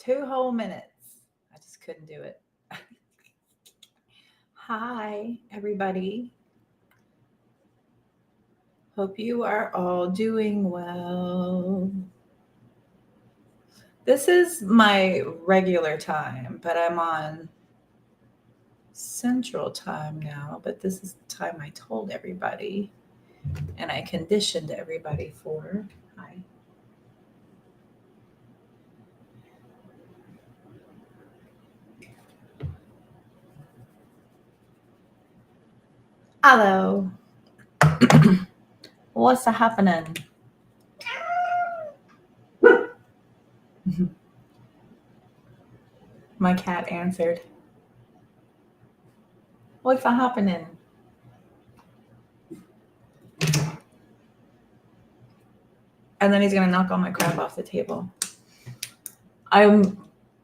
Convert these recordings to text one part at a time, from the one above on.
2 whole minutes. I just couldn't do it. Hi, everybody. Hope you are all doing well. This is my regular time, but I'm on Central Time now. But this is the time I told everybody, and I conditioned everybody for. Hi. Hello. What's happening? My cat answered. What's happening? And then he's gonna knock all my crap off the table. I'm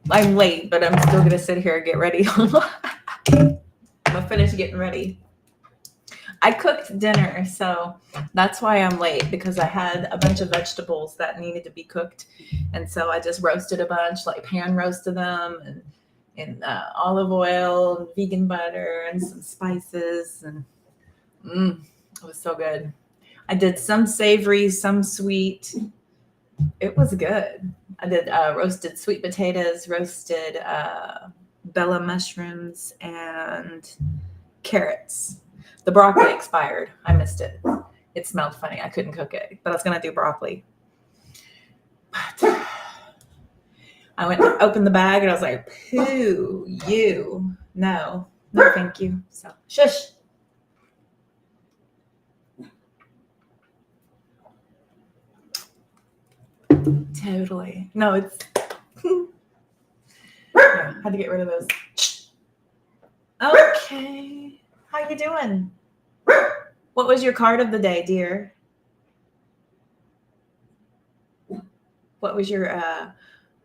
late, but I'm still gonna sit here and get ready. I'm gonna finish getting ready. I cooked dinner, so that's why I'm late, because I had a bunch of vegetables that needed to be cooked, and so I just roasted a bunch, like pan roasted them, and in olive oil, and vegan butter, and some spices, and it was so good. I did some savory, some sweet. It was good. I did roasted sweet potatoes, roasted bella mushrooms, and carrots. The broccoli expired. I missed it. It smelled funny. I couldn't cook it, but I was going to do broccoli. But I went to open the bag, and I was like, poo, you. No, thank you. So, shush. Totally. No, it's... yeah, had to get rid of those. Okay. How you doing? What was your card of the day, dear? What was your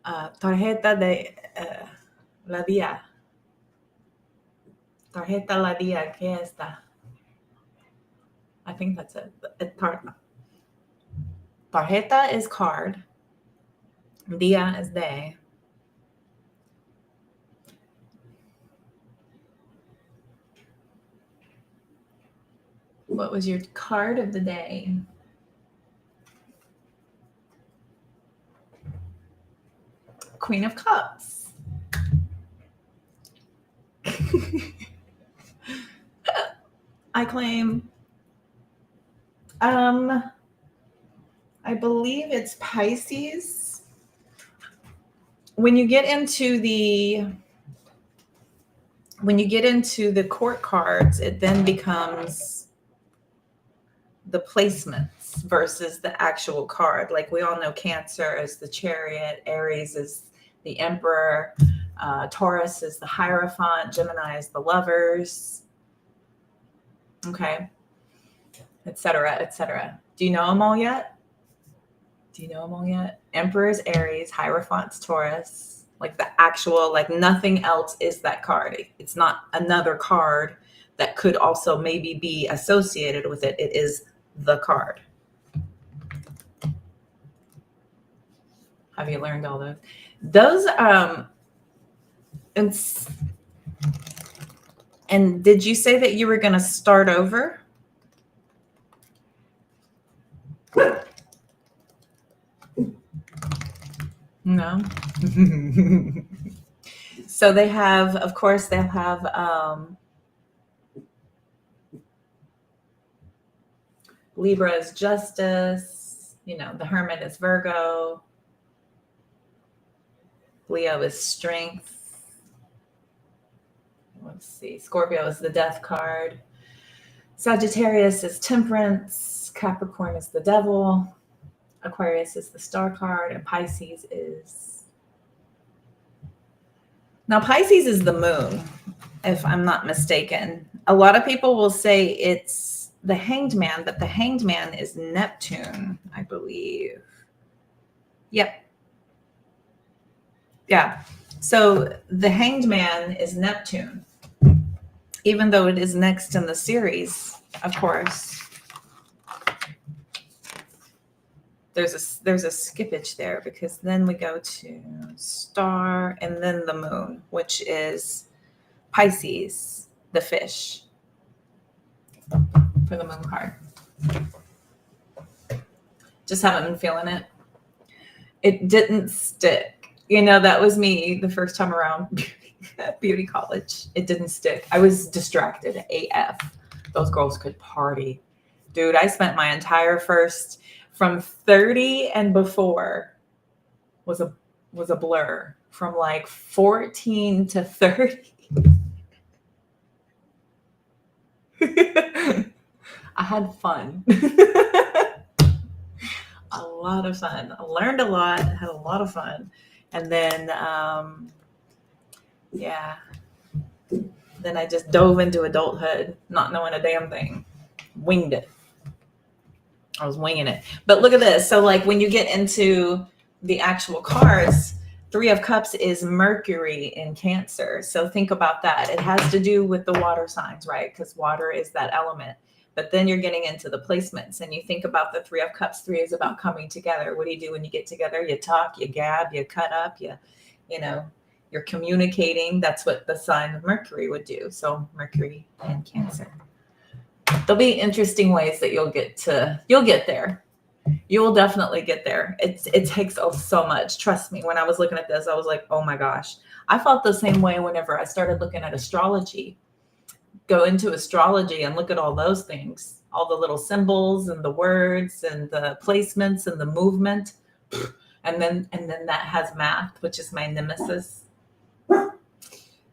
tarjeta de la día? Tarjeta la día, ¿qué está? I think that's it. Tarjeta is card. Día is day. What was your card of the day? Queen of Cups. I claim. I believe it's Pisces. When you get into the court cards, it then becomes the placements versus the actual card. Like we all know, Cancer is the Chariot, Aries is the Emperor, Taurus is the Hierophant, Gemini is the Lovers, okay, etc., etc. Do you know them all yet? Emperor's Aries, Hierophant's Taurus. Like the actual, like nothing else is that card. It's not another card that could also maybe be associated with it. It is the card. Have you learned all those? Those and did you say that you were going to start over? No. So they have, of course, they'll have Libra is Justice. You know, the Hermit is Virgo. Leo is Strength. Let's see. Scorpio is the Death card. Sagittarius is Temperance. Capricorn is the Devil. Aquarius is the Star card. And Pisces is... Now, Pisces is the moon, if I'm not mistaken. A lot of people will say it's the Hanged Man, but the Hanged Man is Neptune, I believe. Yep. Yeah. So the Hanged Man is Neptune, even though it is next in the series, of course. there's a skippage there because then we go to star and then the moon, which is Pisces, the fish, for the moon card. Just haven't been feeling it. It didn't stick. That was me the first time around at beauty college. It didn't stick. I was distracted AF. Those girls could party. Dude, I spent my entire first from 30 and before was a blur. From like 14 to 30. I had fun. A lot of fun. I learned a lot, had a lot of fun. And then, then I just dove into adulthood, not knowing a damn thing. Winged it. I was winging it. But look at this. So like when you get into the actual cards, 3 of Cups is Mercury in Cancer. So think about that. It has to do with the water signs, right? Because water is that element. But then you're getting into the placements and you think about the 3 of Cups. 3 is about coming together. What do you do when you get together? You talk, you gab, you cut up, you're communicating. That's what the sign of Mercury would do. So Mercury and Cancer. There'll be interesting ways that you'll get there. You will definitely get there. It takes so much. Trust me. When I was looking at this, I was like, oh my gosh. I felt the same way whenever I started looking at astrology. Go into astrology and look at all those things, all the little symbols and the words and the placements and the movement. And then that has math, which is my nemesis.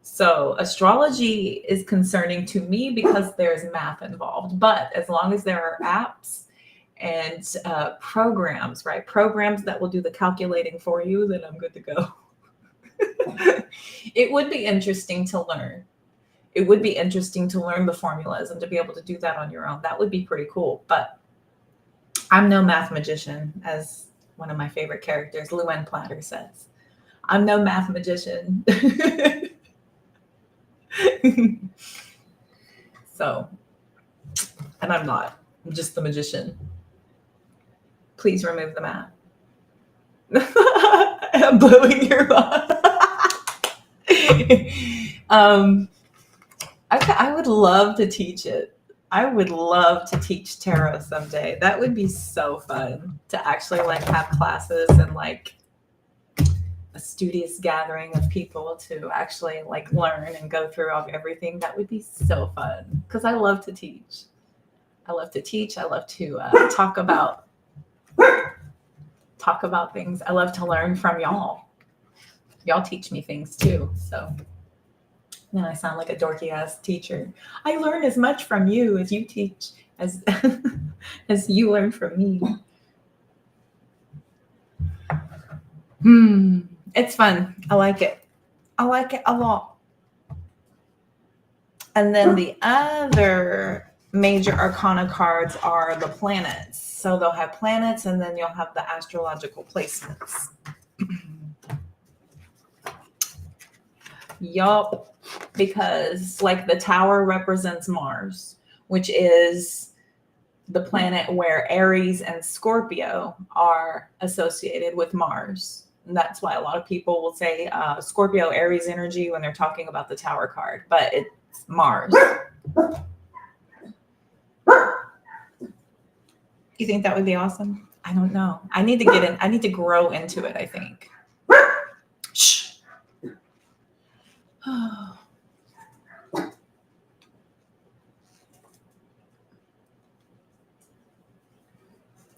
So astrology is concerning to me because there's math involved. But as long as there are apps and programs, right? Programs that will do the calculating for you, then I'm good to go. It would be interesting to learn. It would be interesting to learn the formulas and to be able to do that on your own. That would be pretty cool. But I'm no math magician, as one of my favorite characters, Luann Platter, says. I'm no math magician. So, and I'm not. I'm just the magician. Please remove the math. I'm blowing your mind. I would love to teach it. I would love to teach tarot someday. That would be so fun to actually like have classes and like a studious gathering of people to actually like learn and go through everything. That would be so fun because I love to teach. I love to talk about things. I love to learn from y'all. Y'all teach me things too. So then I sound like a dorky ass teacher. I learn as much from you as you teach, as as you learn from me. It's fun. I like it. I like it a lot. And then the other major arcana cards are the planets. So they'll have planets and then you'll have the astrological placements. Yup. Because like the tower represents Mars, which is the planet where Aries and Scorpio are associated with Mars. And that's why a lot of people will say Scorpio Aries energy when they're talking about the tower card, but it's Mars. You think that would be awesome? I don't know. I need to get in. I need to grow into it, I think. Shh.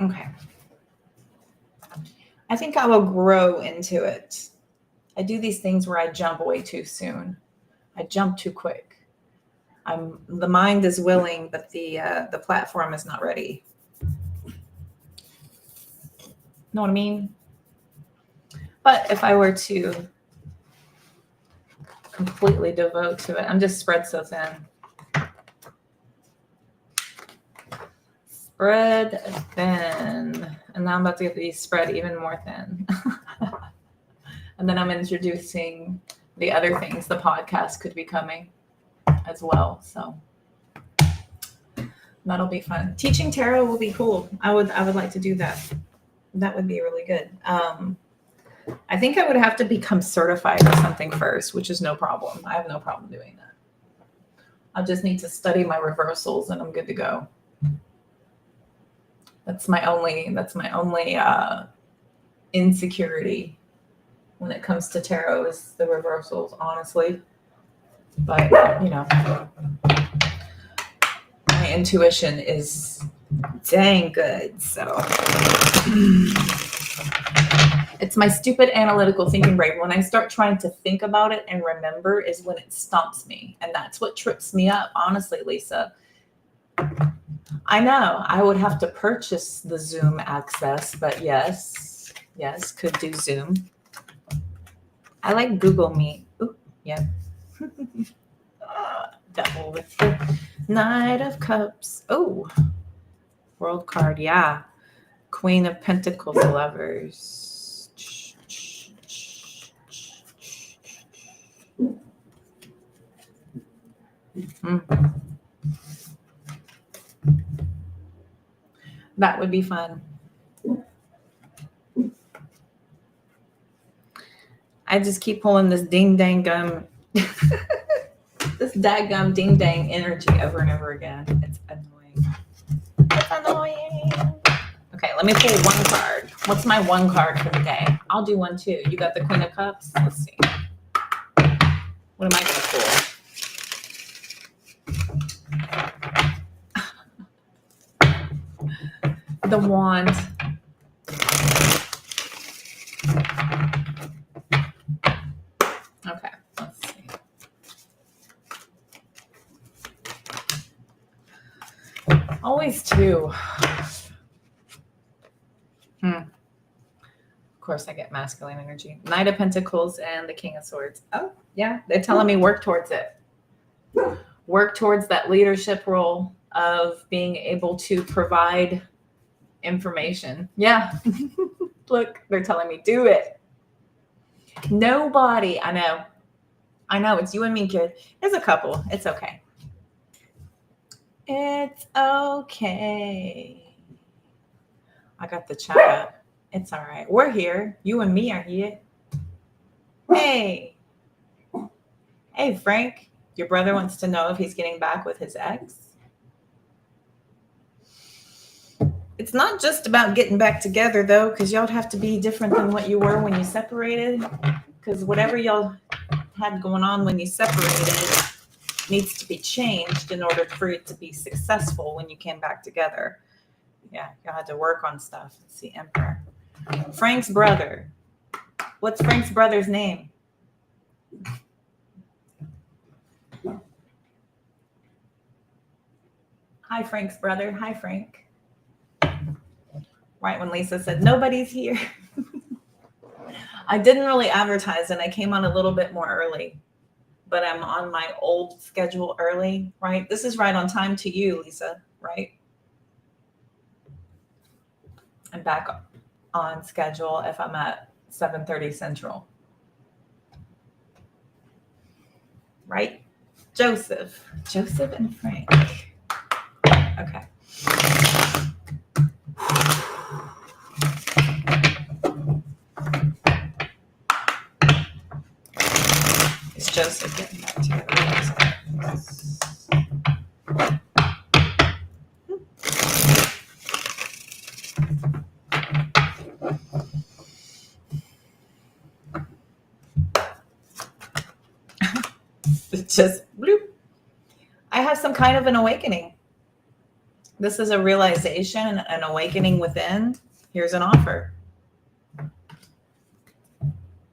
Okay. I think I will grow into it. I do these things where I jump way too soon. I jump too quick. The mind is willing, but the platform is not ready. Know what I mean? But if I were to completely devote to it, I'm just spread so thin. Spread thin. And now I'm about to get these spread even more thin. And then I'm introducing the other things the podcast could be coming as well. So that'll be fun. Teaching tarot will be cool. I would like to do that. That would be really good. I think I would have to become certified or something first, which is no problem. I have no problem doing that. I just need to study my reversals and I'm good to go. That's my only insecurity when it comes to tarot is the reversals, honestly. But, you know, my intuition is dang good. So it's my stupid analytical thinking brain. When I start trying to think about it and remember is when it stumps me. And that's what trips me up, honestly, Lisa. I know I would have to purchase the Zoom access, but yes, could do Zoom. I like Google Meet. Ooh, yeah. Devil with the Knight of Cups. Oh, World card. Yeah. Queen of Pentacles, Lovers. That would be fun. I just keep pulling this ding dang gum, this daggum ding dang energy over and over again. It's annoying. It's annoying. Okay, let me pull one card. What's my one card for the day? I'll do one too. You got the Queen of Cups? Let's see. What am I going to pull? The Wand. Okay, let's see. Always two. Of course, I get masculine energy. Knight of Pentacles and the King of Swords. Oh, yeah. They're telling me work towards it. Work towards that leadership role of being able to provide information. Yeah. Look, they're telling me do it. Nobody. I know. It's you and me, kid. There's a couple. It's okay. It's okay. I got the chat up. It's all right. We're here. You and me are here. Hey, Frank. Your brother wants to know if he's getting back with his ex. It's not just about getting back together, though, because y'all have to be different than what you were when you separated. Because whatever y'all had going on when you separated needs to be changed in order for it to be successful when you came back together. Yeah, y'all had to work on stuff. Let's see, Emperor. Frank's brother. What's Frank's brother's name? Hi, Frank's brother. Hi, Frank. Right when Lisa said, nobody's here. I didn't really advertise and I came on a little bit more early, but I'm on my old schedule early, right? This is right on time to you, Lisa, right? I'm back on schedule if I'm at 7:30 Central. Right? Joseph and Frank. Okay. Is Joseph getting back together? Just bloop. I have some kind of an awakening. This is a realization, an awakening within. Here's an offer.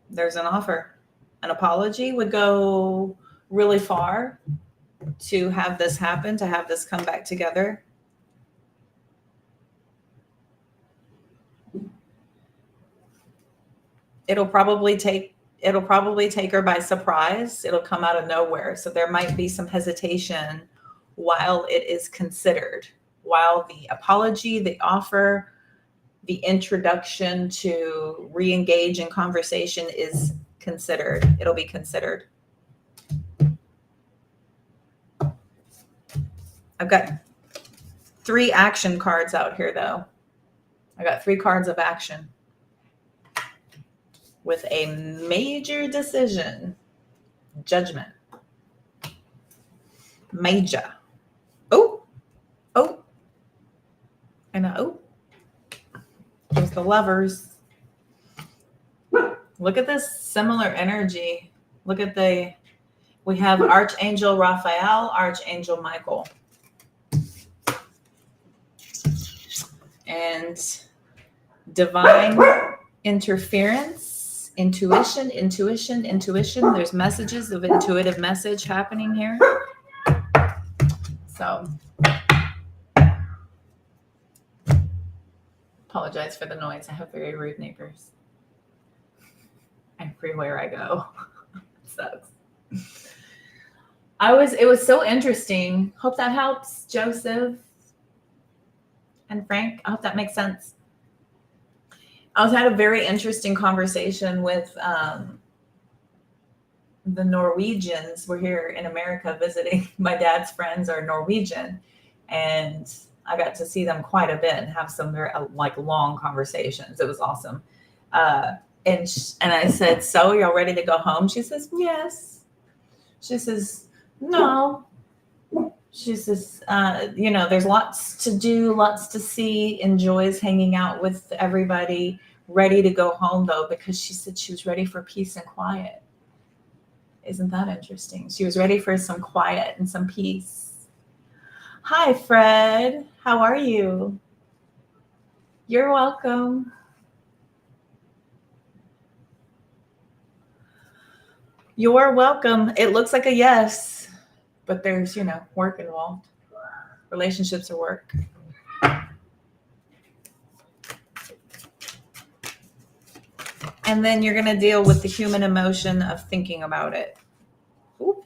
There's an offer. An apology would go really far to have this happen, to have this come back together. It'll probably take her by surprise. It'll come out of nowhere. So there might be some hesitation while it is considered, while the apology, the offer, the introduction to re-engage in conversation is considered. It'll be considered. I've got 3 action cards out here, though. I got 3 cards of action with a major decision. Judgment. Major. Oh. And there's the Lovers. Look at this similar energy. Look at we have Archangel Raphael, Archangel Michael. And divine interference, intuition. There's messages of intuitive message happening here. So, apologize for the noise. I have very rude neighbors. Everywhere I go. It sucks. It was so interesting. Hope that helps, Joseph and Frank. I hope that makes sense. I had a very interesting conversation with the Norwegians. We're here in America visiting. My dad's friends are Norwegian, and I got to see them quite a bit and have some very long conversations. It was awesome. And I said, so y'all ready to go home? She says, yes. She says, no. She says, there's lots to do, lots to see, enjoys hanging out with everybody, ready to go home, though, because she said she was ready for peace and quiet. Isn't that interesting? She was ready for some quiet and some peace. Hi, Fred. How are you? You're welcome. You're welcome. It looks like a yes, but there's, work involved. Relationships are work. And then you're going to deal with the human emotion of thinking about it. Ooh.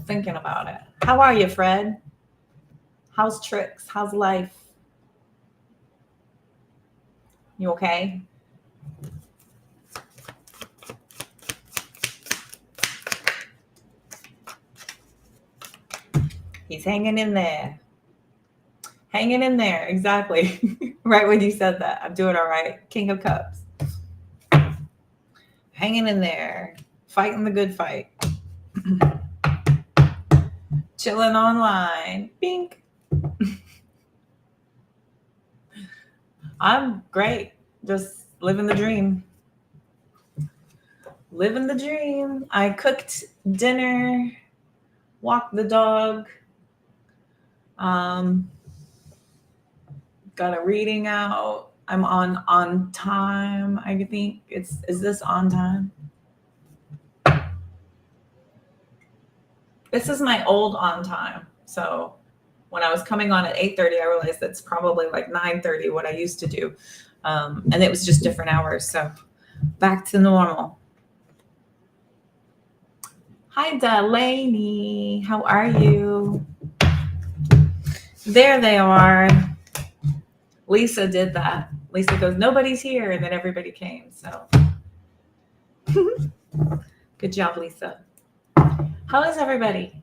Thinking about it. How are you, Fred? How's tricks? How's life? You okay? He's hanging in there. Hanging in there. Exactly. Right when you said that. I'm doing all right. King of Cups. Hanging in there. Fighting the good fight. Chilling online. Pink. I'm great. Just living the dream. Living the dream. I cooked dinner. Walked the dog. Got a reading out. I'm on time. I think is this on time? This is my old on time. So when I was coming on at 8:30, I realized that's probably like 9:30 what I used to do. And it was just different hours. So back to normal. Hi, Delaney. How are you? There they are. Lisa did that. Lisa goes, nobody's here. And then everybody came. So good job, Lisa. How is everybody?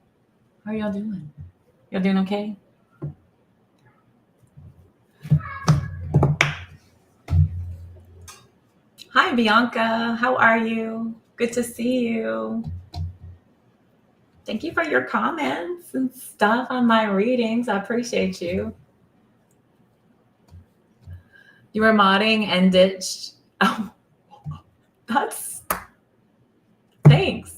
How are y'all doing? Y'all doing okay? Hi, Bianca. How are you? Good to see you. Thank you for your comments and stuff on my readings. I appreciate you. You were modding and ditched. Oh, thanks.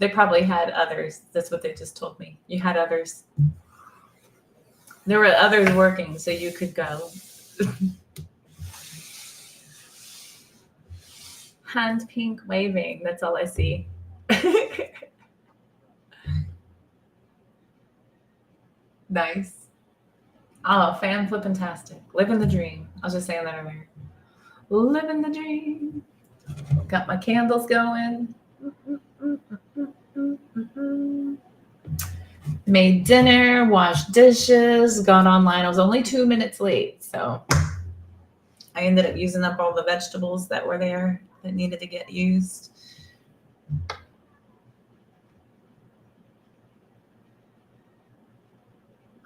They probably had others. That's what they just told me. You had others. There were others working, so you could go. Hand pink waving. That's all I see. Nice. Oh, Flippin-tastic. Living the dream. I was just saying that earlier. Living the dream. Got my candles going. Made dinner, washed dishes, got online. I was only 2 minutes late, so I ended up using up all the vegetables that were there that needed to get used.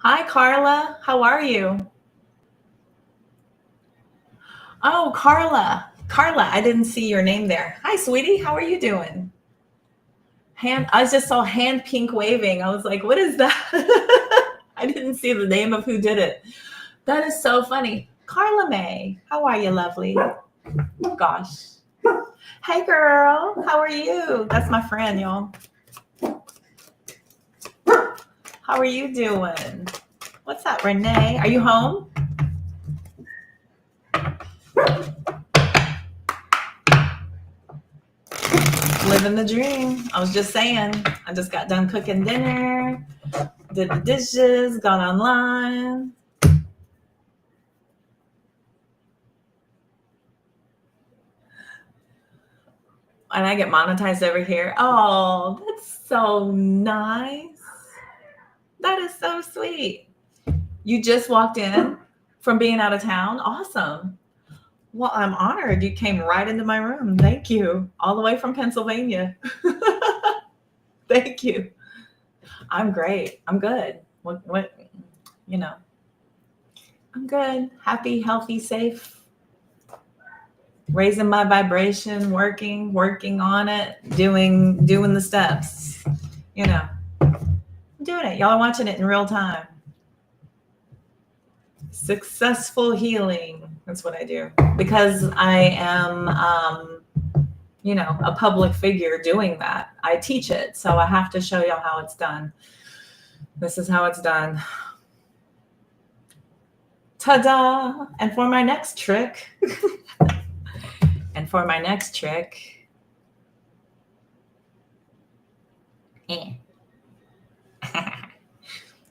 Hi, Carla. How are you? Oh, Carla. Carla, I didn't see your name there. Hi, sweetie. How are you doing? I just saw hand pink waving. I was like, what is that? I didn't see the name of who did it. That is so funny. Carla May, how are you, lovely? Gosh. Hey, girl. How are you? That's my friend, y'all. How are you doing? What's up, Renee? Are you home? Living the dream. I was just saying, I just got done cooking dinner, did the dishes, got online. And I get monetized over here. Oh, that's so nice. That is so sweet. You just walked in from being out of town. Awesome. Well, I'm honored. You came right into my room. Thank you. All the way from Pennsylvania. Thank you. I'm great. I'm good. What, you know, I'm good. Happy, healthy, safe. Raising my vibration, working on it, doing the steps. I'm doing it. Y'all are watching it in real time. Successful healing. That's what I do because I am, a public figure doing that. I teach it, so I have to show y'all how it's done. This is how it's done. Ta-da! And for my next trick,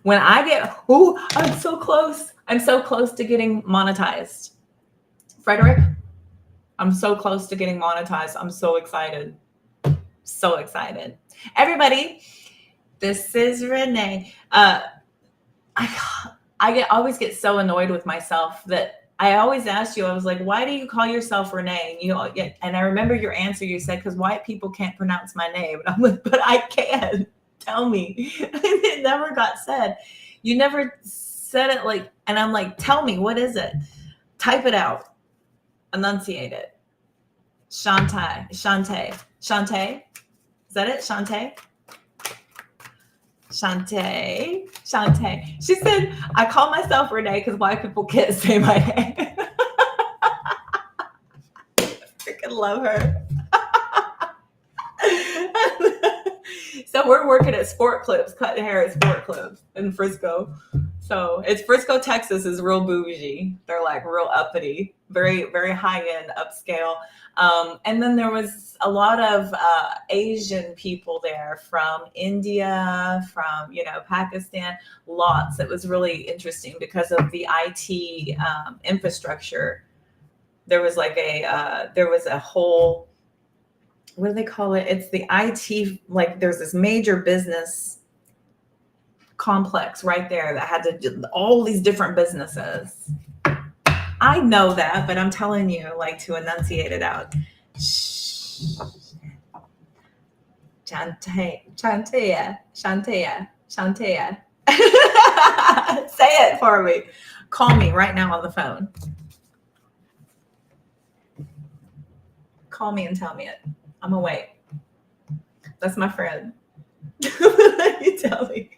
when I get, I'm so close. I'm so close to getting monetized. Frederick, I'm so close to getting monetized. I'm so excited. So excited. Everybody, this is Renee. I always get so annoyed with myself that I always asked you, I was like, why do you call yourself Renee? And I remember your answer, you said, because white people can't pronounce my name. And I'm like, but I can. Tell me. And it never got said. You never said it and I'm like, tell me, what is it? Type it out. Enunciate it. Shantae. Is that it? Shantae? Shantae. She said, I call myself Renee because white people can't say my name. Freaking love her. So we're working at Sport Clips, cutting hair at Sport Clips in Frisco. So it's Frisco, Texas is real bougie. They're like real uppity, very, very high end, upscale. And then there was a lot of Asian people there from India, from, Pakistan, lots. It was really interesting because of the IT infrastructure. There was a whole, what do they call it? It's the IT, there's this major business complex right there that had all these different businesses. I know that, but I'm telling you, to enunciate it out. Shantae. Say it for me. Call me right now on the phone. Call me and tell me it. I'm awake. That's my friend. You tell me.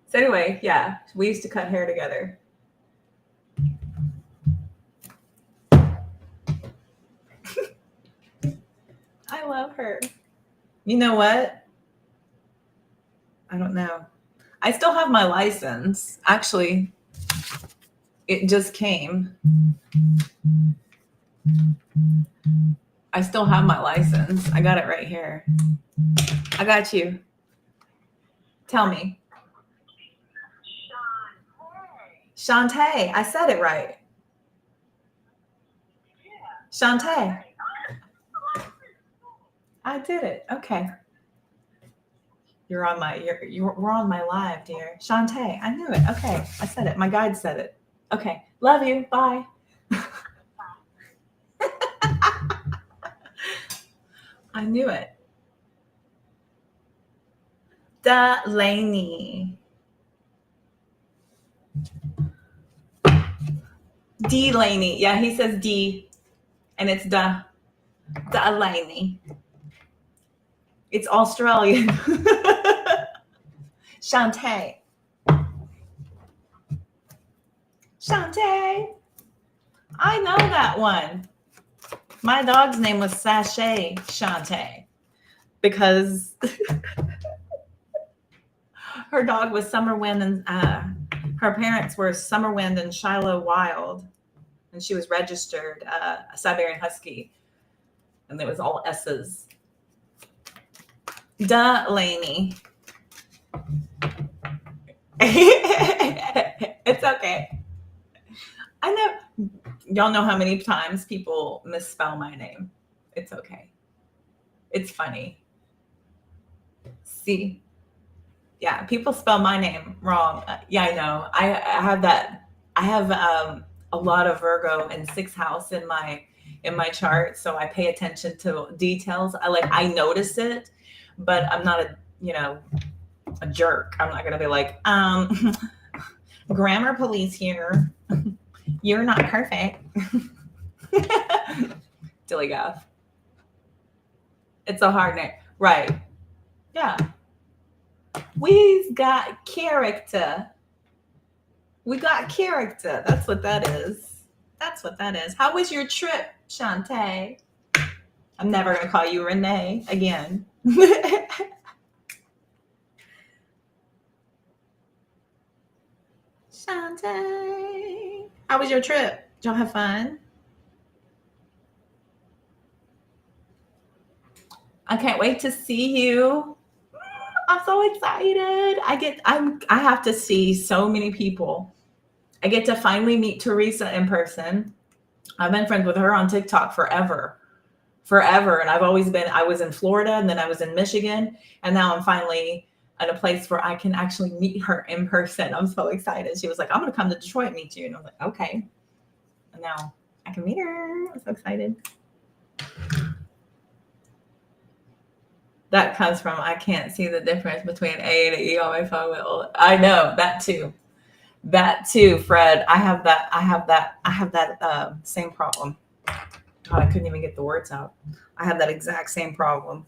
So anyway, yeah, we used to cut hair together. I love her. You know what? I don't know. I still have my license. Actually, it just came. I still have my license. I got it right here. I got you. Tell me. Shantae. I said it right. Shantae. I did it. Okay. We're on my live, dear. Shantae. I knew it. Okay. I said it. My guide said it. Okay. Love you. Bye. I knew it. Delaney. Delaney. Yeah, he says D, and it's Delaney. It's Australian. Shantae. Shantae. I know that one. My dog's name was Sachet Shantae because her dog was Summer Wind, and her parents were Summer Wind and Shiloh Wild, and she was registered a Siberian Husky, and it was all S's. Delaney. It's okay. I know. Y'all know how many times people misspell my name. It's okay. It's funny. See? Yeah, people spell my name wrong. Yeah, I know. I have that. I have a lot of Virgo and 6th house in my chart, so I pay attention to details. I notice it, but I'm not a jerk. I'm not gonna be like, grammar police here. You're not perfect. Dilly gaff. It's a hard name. Right. Yeah. We've got character. We got character. That's what that is. That's what that is. How was your trip, Shantae? I'm never going to call you Renee again. Shantae. How was your trip? Did y'all have fun? I can't wait to see you. I'm so excited. I have to see so many people. I get to finally meet Teresa in person. I've been friends with her on TikTok forever. And I was in Florida, and then I was in Michigan, and now I'm finally at a place where I can actually meet her in person. I'm so excited. She was like, I'm going to come to Detroit and meet you. And I was like, okay. And now I can meet her. I'm so excited. That comes from, I can't see the difference between A and E on my phone. I know that too. That too, Fred. I have that same problem. God, I couldn't even get the words out. I have that exact same problem.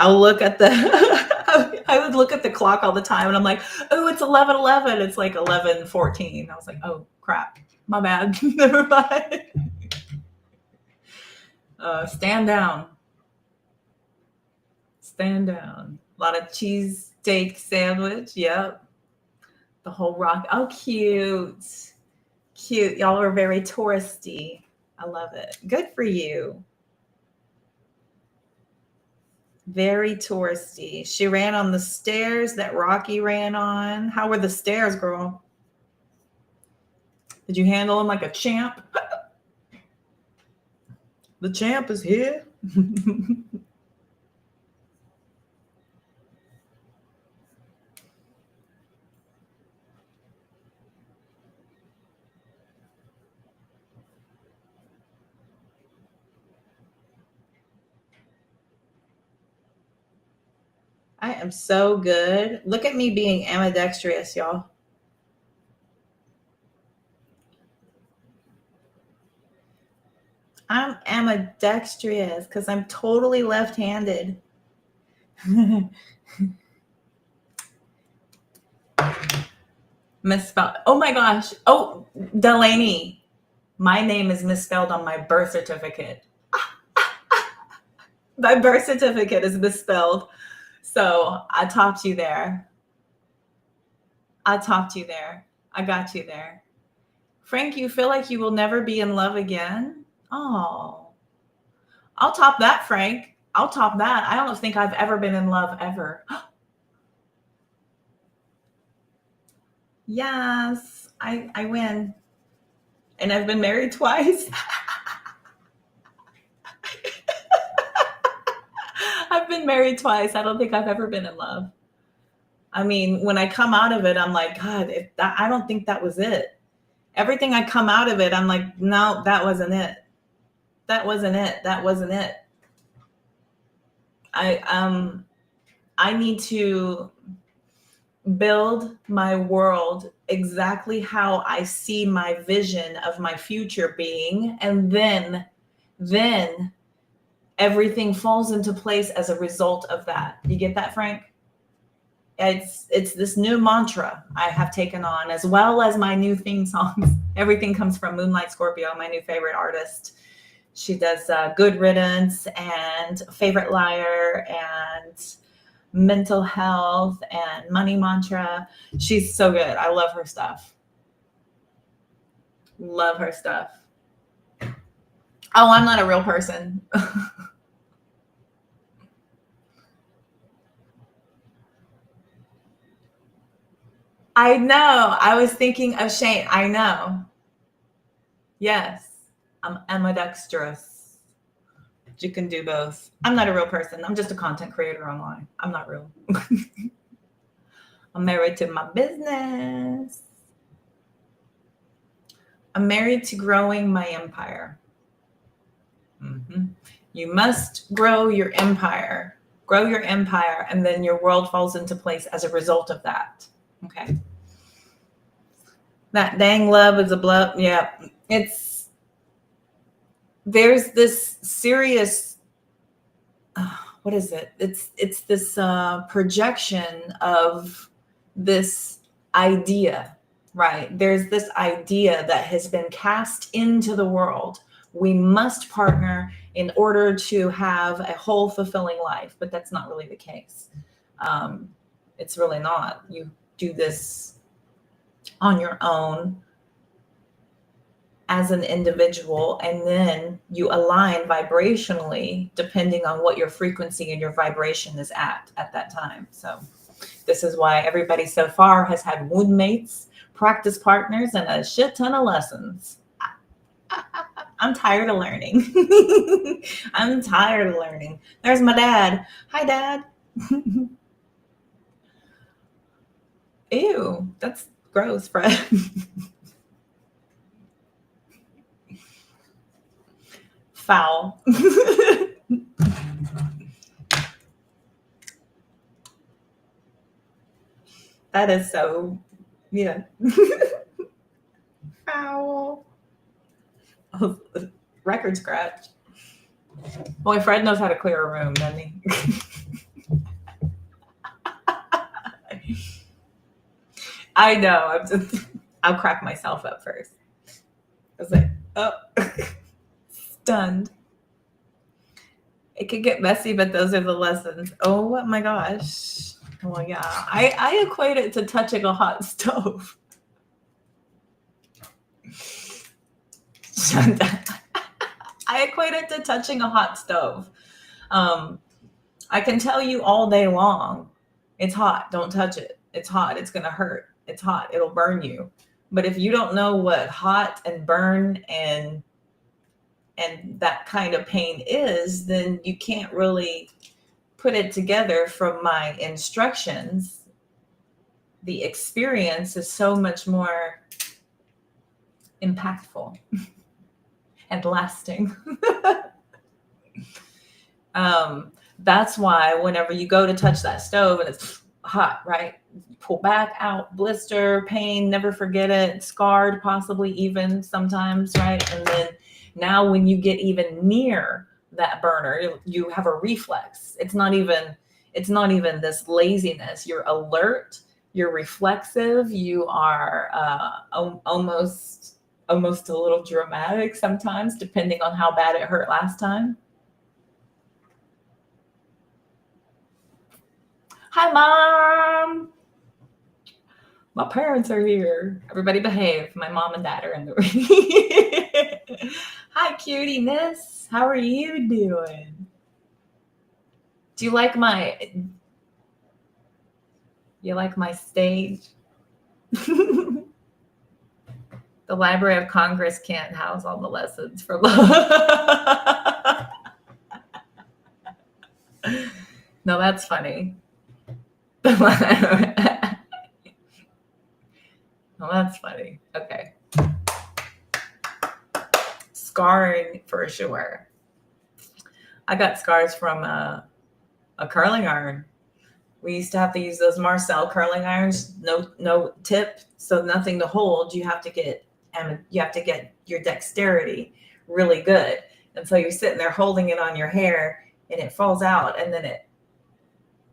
I'll look at I would look at the clock all the time, and I'm like, oh, it's 11:11. It's like 11:14. I was like, oh crap, my bad. Never mind. Stand down. Stand down. A lot of cheese steak sandwich. Yep. The whole rock. Oh, cute. Cute. Y'all are very touristy. I love it. Good for you. Very touristy. She ran on the stairs that Rocky ran on. How were the stairs, girl? Did you handle them like a champ? The champ is here. I am so good. Look at me being ambidextrous, y'all. I'm ambidextrous because I'm totally left-handed. Misspelled. Oh my gosh. Oh, Delaney. My name is misspelled on my birth certificate. My birth certificate is misspelled. So I topped you there. I got you there. Frank, you feel like you will never be in love again? Oh, I'll top that, Frank. I'll top that. I don't think I've ever been in love ever. Yes, I win. And I've been married twice. I've been married twice. I don't think I've ever been in love. I mean, when I come out of it, I'm like, God, I don't think that was it. Everything I come out of it, I'm like, no, that wasn't it. That wasn't it. That wasn't it. I need to build my world exactly how I see my vision of my future being, and then everything falls into place as a result of that. You get that, Frank? It's this new mantra I have taken on, as well as my new theme songs. Everything comes from Moonlight Scorpio, my new favorite artist. She does Good Riddance and Favorite Liar and Mental Health and Money Mantra. She's so good. I love her stuff. Love her stuff. Oh, I'm not a real person. I know. I was thinking of Shane. I know. Yes. I'm ambidextrous. You can do both. I'm not a real person. I'm just a content creator online. I'm not real. I'm married to my business. I'm married to growing my empire. Mm-hmm. You must grow your empire. Grow your empire, and then your world falls into place as a result of that. Okay. That dang love is a bluff. Yeah. There's this serious, what is it? It's this projection of this idea, right? There's this idea that has been cast into the world. We must partner in order to have a whole fulfilling life, but that's not really the case. It's really not. You do this on your own as an individual, and then you align vibrationally depending on what your frequency and your vibration is at that time. So this is why everybody so far has had wound mates, practice partners, and a shit ton of lessons. I'm tired of learning. I'm tired of learning. There's my dad. Hi, Dad. Ew, that's gross, Fred. Foul. That is so, yeah. Foul. Oh, record scratch. Boy, Fred knows how to clear a room, doesn't he? I know. I'll crack myself up first. I was like, oh, stunned. It could get messy, but those are the lessons. Oh my gosh. Well, yeah. I equate it to touching a hot stove. I equate it to touching a hot stove. I can tell you all day long, it's hot. Don't touch it. It's hot. It's going to hurt. It's hot. It'll burn you. But if you don't know what hot and burn and that kind of pain is, then you can't really put it together from my instructions. The experience is so much more impactful and lasting. That's why whenever you go to touch that stove and it's hot, right? You pull back out, blister, pain, never forget it, scarred possibly even sometimes, right? And then now when you get even near that burner, you have a reflex. It's not even this laziness. You're alert, you're reflexive, you are almost a little dramatic sometimes, depending on how bad it hurt last time. Hi, Mom. My parents are here. Everybody behave. My mom and dad are in the room. Hi, cutie-ness. How are you doing? Do you like my stage? The Library of Congress can't house all the lessons for love. No, that's funny. Oh, that's funny. Okay. scarring for sure. I got scars from a curling iron. We used to have to use those Marcel curling irons, no tip, so nothing to hold. You have to get your dexterity really good. And so you're sitting there holding it on your hair and it falls out and then it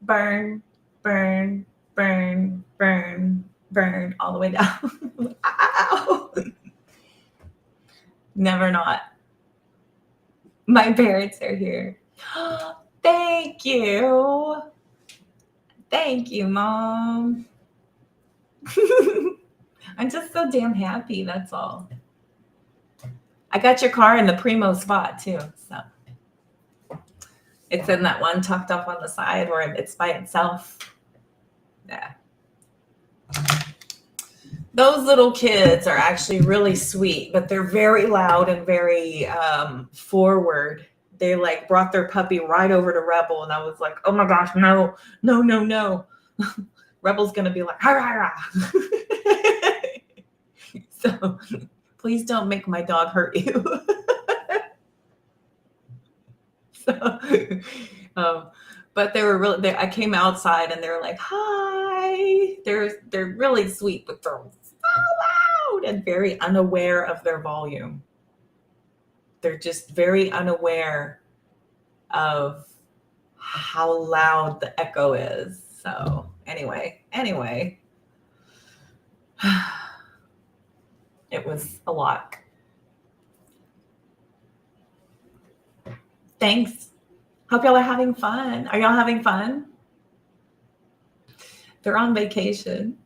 burn, burn, burn, burn, burn all the way down. Ow! Never not. My parents are here. Thank you. Thank you, Mom. I'm just so damn happy, that's all. I got your car in the primo spot too, so it's in that one tucked up on the side where it's by itself. Yeah. Those little kids are actually really sweet, but they're very loud and very forward. They like brought their puppy right over to Rebel, and I was like, oh my gosh, no. Rebel's gonna be like, ha. So please don't make my dog hurt you. So, but they were really. I came outside and they're like, hi. They're really sweet, but they're so loud and very unaware of their volume. They're just very unaware of how loud the echo is. So anyway, it was a lot. Thanks. Hope y'all are having fun. Are y'all having fun? They're on vacation.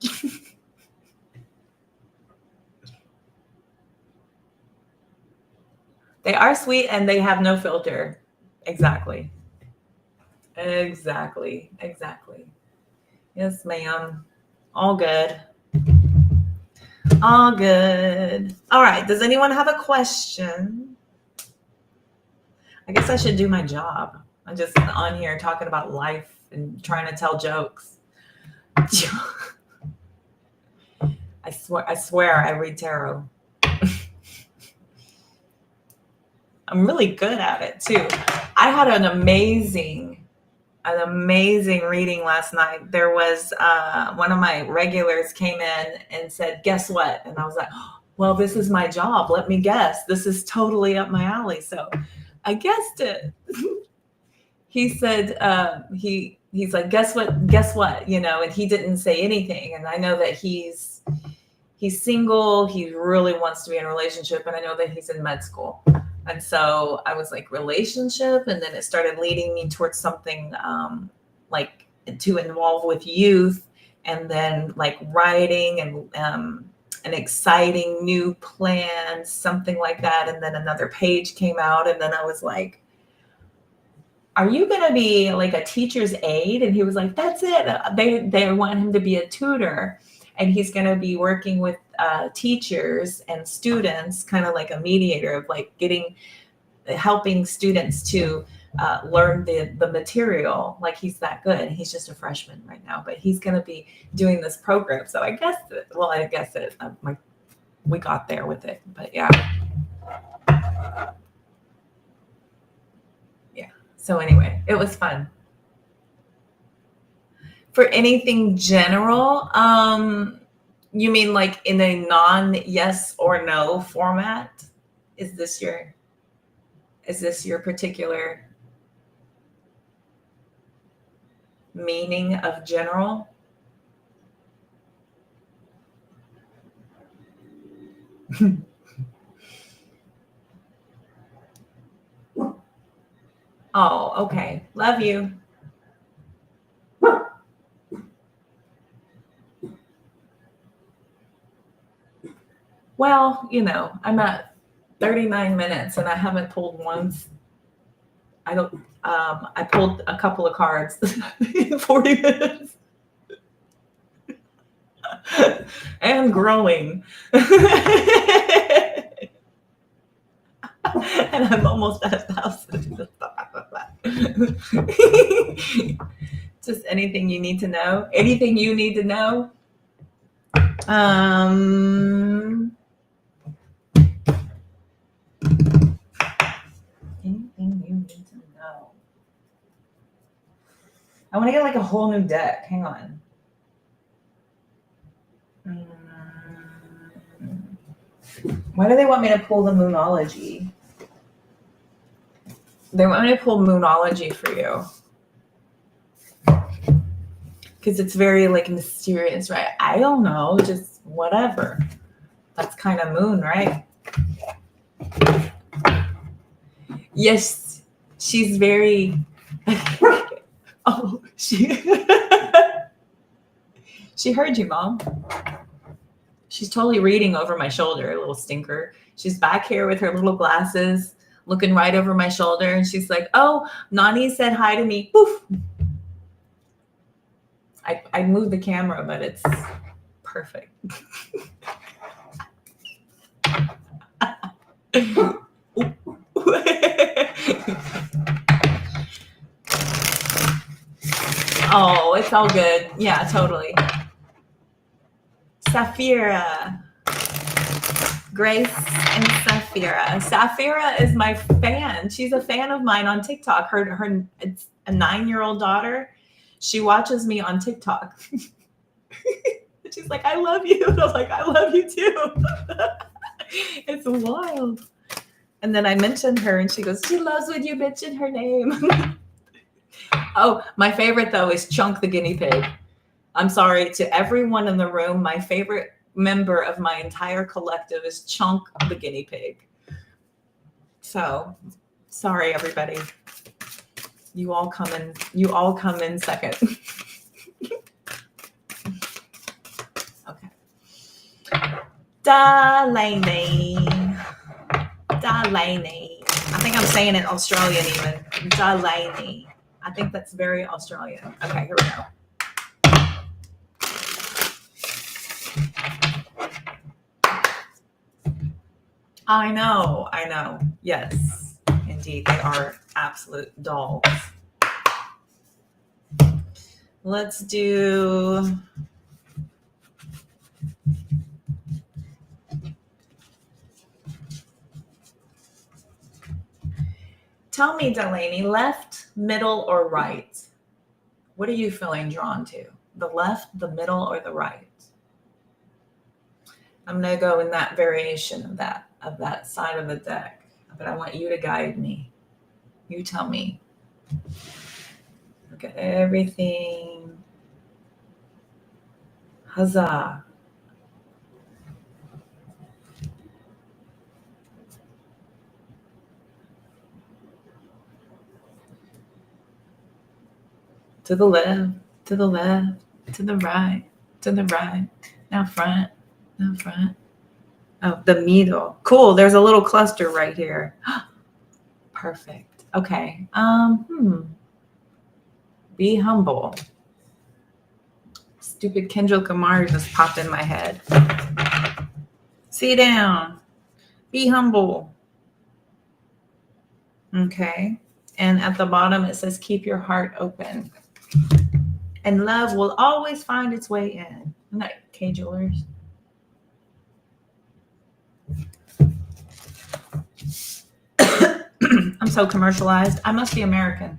They are sweet and they have no filter. Exactly. Yes, ma'am. All good. All right. Does anyone have a question? I guess I should do my job. I'm just on here talking about life and trying to tell jokes. I swear I read tarot. I'm really good at it too. I had an amazing reading last night. There was one of my regulars came in and said, guess what? And I was like, well, this is my job. Let me guess. This is totally up my alley. So I guessed it. He said, he's like, guess what? You know, and he didn't say anything. And I know that he's single. He really wants to be in a relationship. And I know that he's in med school. And so I was like, relationship. And then it started leading me towards something like to involve with youth, and then like writing and an exciting new plan, something like that. And then another page came out. And then I was like, are you going to be like a teacher's aide? And he was like, that's it. They want him to be a tutor. And he's going to be working with teachers and students, kind of like a mediator of like helping students to learn the material. Like he's that good. He's just a freshman right now, but he's going to be doing this program. So I guess we got there with it, but yeah. So anyway, it was fun. For anything general, you mean like in a non-yes or no format? Is this your particular meaning of general? Oh, okay. Love you. Well, you know, I'm at 39 minutes and I haven't pulled once. I pulled a couple of cards in 40 minutes. And growing. And I'm almost at 1,000. Just anything you need to know? Anything you need to know? know. I want to get like a whole new deck. Hang on. Why do they want me to pull the Moonology? They want me to pull Moonology for you. Because it's very like mysterious, right? I don't know, just whatever. That's kind of moon, right? Yes, she's very. Oh, she heard you, Mom. She's totally reading over my shoulder, a little stinker. She's back here with her little glasses, looking right over my shoulder, and she's like, "Oh, Nani said hi to me." Poof. I moved the camera, but it's perfect. Oh, it's all good. Yeah, totally. Safira. Grace and Safira. Safira is my fan. She's a fan of mine on TikTok. Her it's a 9-year-old daughter. She watches me on TikTok. She's like, I love you. And I was like, I love you too. It's wild. And then I mentioned her and she goes, she loves when you mention her name. Oh, my favorite though is Chunk the guinea pig. I'm sorry to everyone in the room. My favorite member of my entire collective is Chunk the guinea pig. So sorry, everybody. You all come in second. Okay. Delaney. I think I'm saying it Australian even. Delaney. I think that's very Australian. Okay, here we go. I know. Yes, indeed. They are absolute dolls. Let's do... Tell me, Delaney, left, middle, or right? What are you feeling drawn to? The left, the middle, or the right? I'm going to go in that variation of that side of the deck. But I want you to guide me. You tell me. Look at everything. Huzzah. To the left, to the left, to the right, now front, now front. Oh, the middle. Cool. There's a little cluster right here. Perfect. Okay. Be humble. Stupid Kendrick Lamar just popped in my head. Sit down. Be humble. Okay. And at the bottom, it says, keep your heart open. And love will always find its way in. Isn't that K Jewelers? I'm so commercialized. I must be American.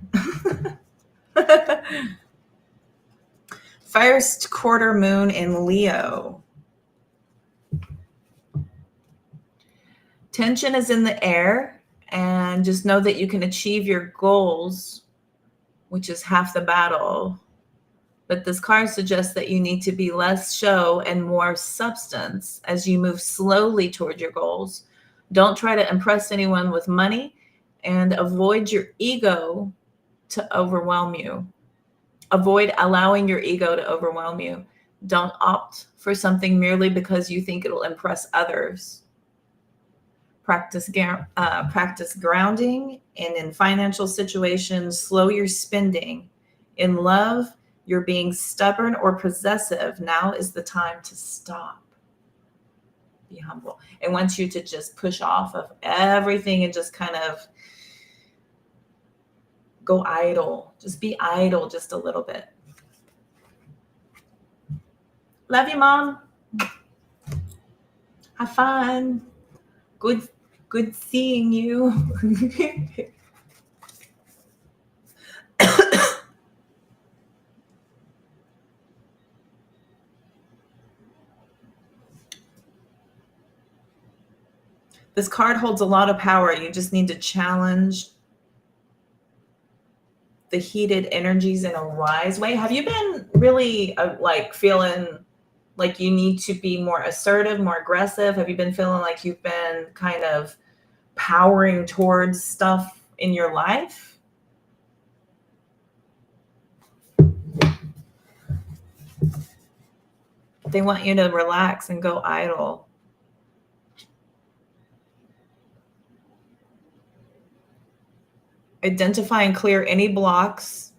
First quarter moon in Leo. Tension is in the air, and just know that you can achieve your goals, which is half the battle. But this card suggests that you need to be less show and more substance as you move slowly toward your goals. Don't try to impress anyone with money, and avoid your ego to overwhelm you. Avoid allowing your ego to overwhelm you. Don't opt for something merely because you think it'll impress others. Practice grounding, and in financial situations, slow your spending. In love, you're being stubborn or possessive. Now is the time to stop. Be humble. It wants you to just push off of everything and just kind of go idle. Just be idle just a little bit. Love you, Mom. Have fun. Good seeing you. This card holds a lot of power. You just need to challenge the heated energies in a wise way. Have you been really like feeling like you need to be more assertive, more aggressive? Have you been feeling like you've been kind of powering towards stuff in your life? They want you to relax and go idle. Identify and clear any blocks.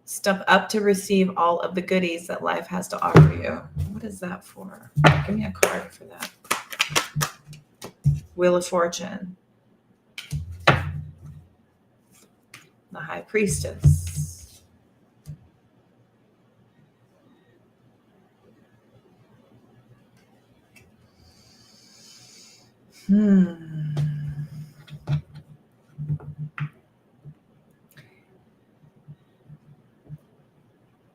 Step up to receive all of the goodies that life has to offer you. What is that for? Give me a card for that. Wheel of Fortune. The High Priestess.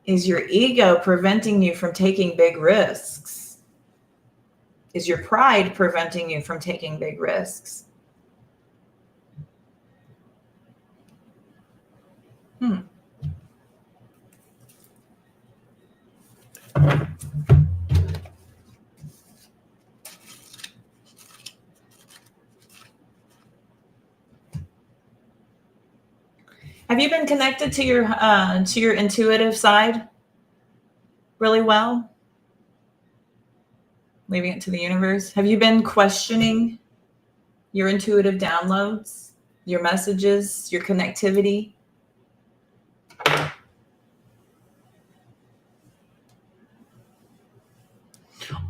Is your ego preventing you from taking big risks? Is your pride preventing you from taking big risks? Have you been connected to your intuitive side really well? Leaving it to the universe. Have you been questioning your intuitive downloads, your messages, your connectivity?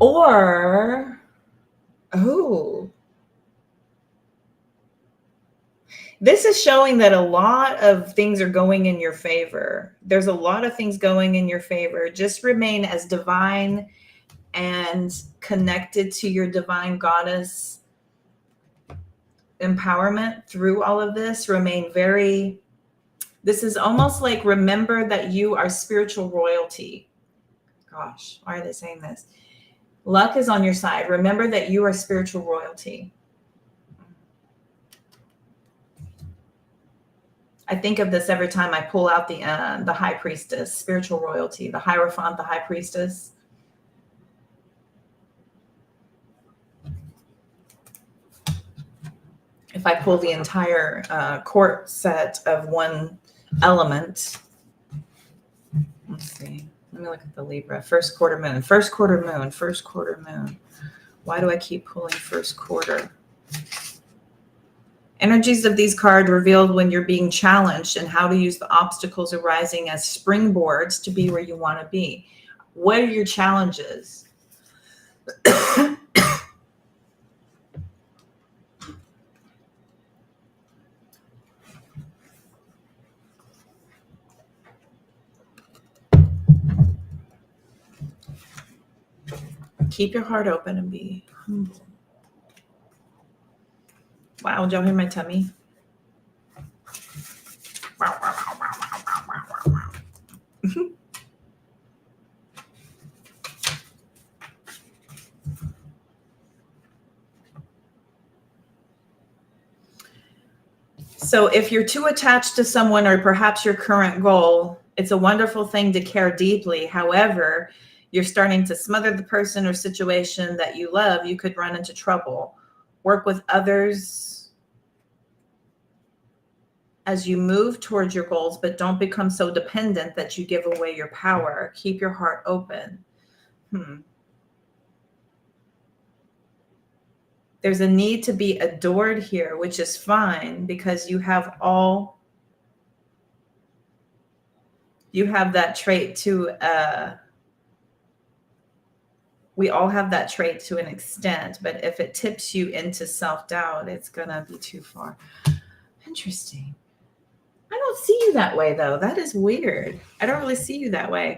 Or, this is showing that a lot of things are going in your favor. There's a lot of things going in your favor. Just remain as divine and connected to your divine goddess empowerment through all of this. Remain very, this is almost like remember that you are spiritual royalty. Gosh, why are they saying this? Luck is on your side. Remember that you are spiritual royalty. I think of this every time I pull out the High Priestess, spiritual royalty, the Hierophant, the High Priestess. If I pull the entire court set of one element, let's see. Let me look at the Libra. First quarter moon, first quarter moon, first quarter moon. Why do I keep pulling first quarter? Energies of these cards revealed when you're being challenged and how to use the obstacles arising as springboards to be where you want to be. What are your challenges? Keep your heart open and be humble. Wow, did y'all hear my tummy? Wow, wow, wow, wow, wow, wow, wow, wow. So if you're too attached to someone or perhaps your current goal, it's a wonderful thing to care deeply. However, you're starting to smother the person or situation that you love, you could run into trouble. Work with others as you move towards your goals, but don't become so dependent that you give away your power. Keep your heart open. There's a need to be adored here, which is fine because you have that trait to, we all have that trait to an extent, but if it tips you into self-doubt, it's going to be too far. Interesting. I don't see you that way, though. That is weird. I don't really see you that way.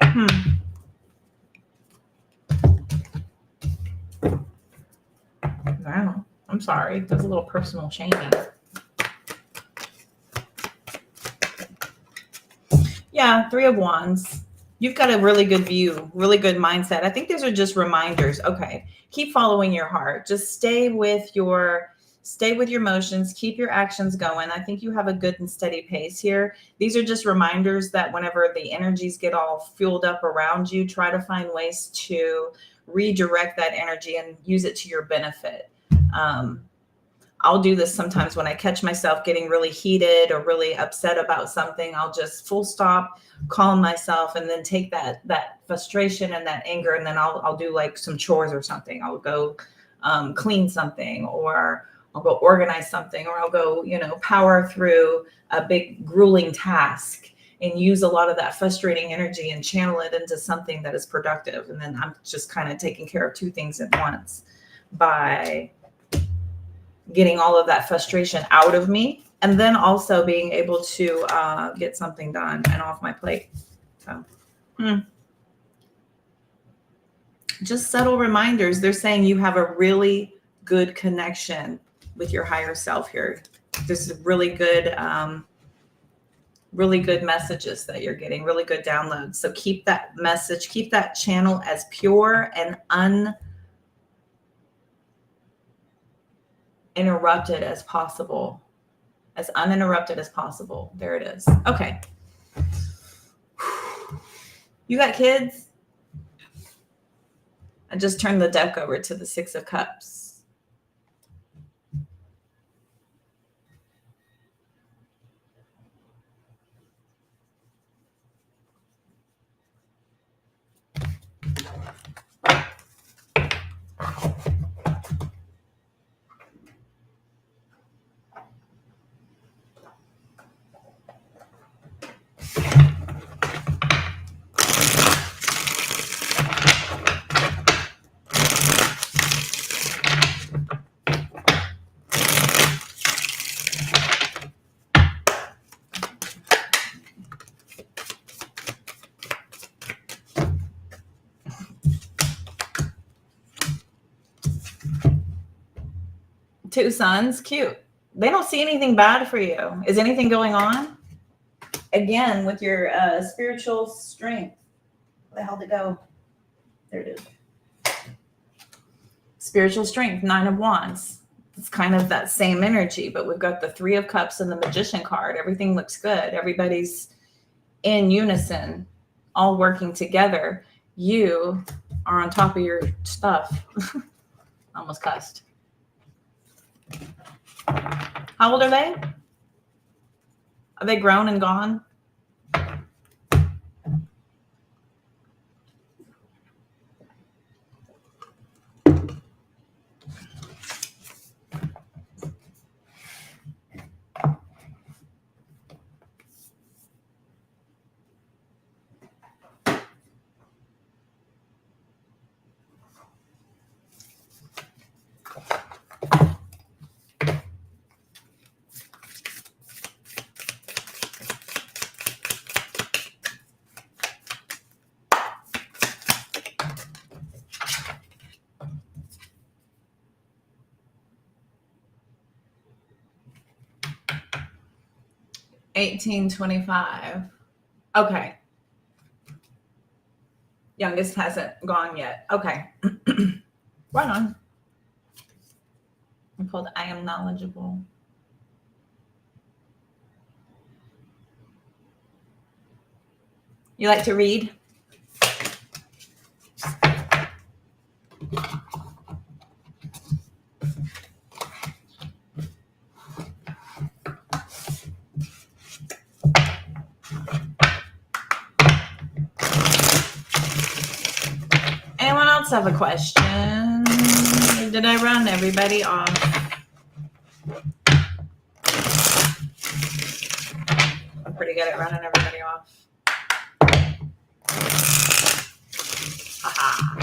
Wow. I'm sorry. That's a little personal shaming. Yeah, Three of Wands. You've got a really good view, really good mindset. I think these are just reminders. Okay, keep following your heart. Just stay with your Stay with your motions, keep your actions going. I think you have a good and steady pace here. These are just reminders that whenever the energies get all fueled up around you, try to find ways to redirect that energy and use it to your benefit. I'll do this sometimes when I catch myself getting really heated or really upset about something. I'll just full stop, calm myself, and then take that frustration and that anger, and then I'll do like some chores or something. I'll go clean something, or I'll go organize something, or I'll go, power through a big grueling task and use a lot of that frustrating energy and channel it into something that is productive. And then I'm just kind of taking care of two things at once by getting all of that frustration out of me, and then also being able to get something done and off my plate. So, just subtle reminders. They're saying you have a really good connection with your higher self here. This is really good messages that you're getting, really good downloads. So keep that message, keep that channel as pure and uninterrupted as possible. As uninterrupted as possible. There it is. Okay. You got kids? I just turned the deck over to the Six of Cups. Two sons, cute. They don't see anything bad for you. Is anything going on? Again, with your spiritual strength. Where the hell did it go? There it is. Spiritual strength, 9 of Wands. It's kind of that same energy, but we've got the 3 of Cups and the Magician card. Everything looks good. Everybody's in unison, all working together. You are on top of your stuff. Almost cussed. How old are they? Are they grown and gone? $18.25. Okay. Youngest hasn't gone yet. Okay. Right on. I'm called I Am Knowledgeable. You like to read? Anyone else have a question? Or did I run everybody off? I'm pretty good at running everybody off. Haha.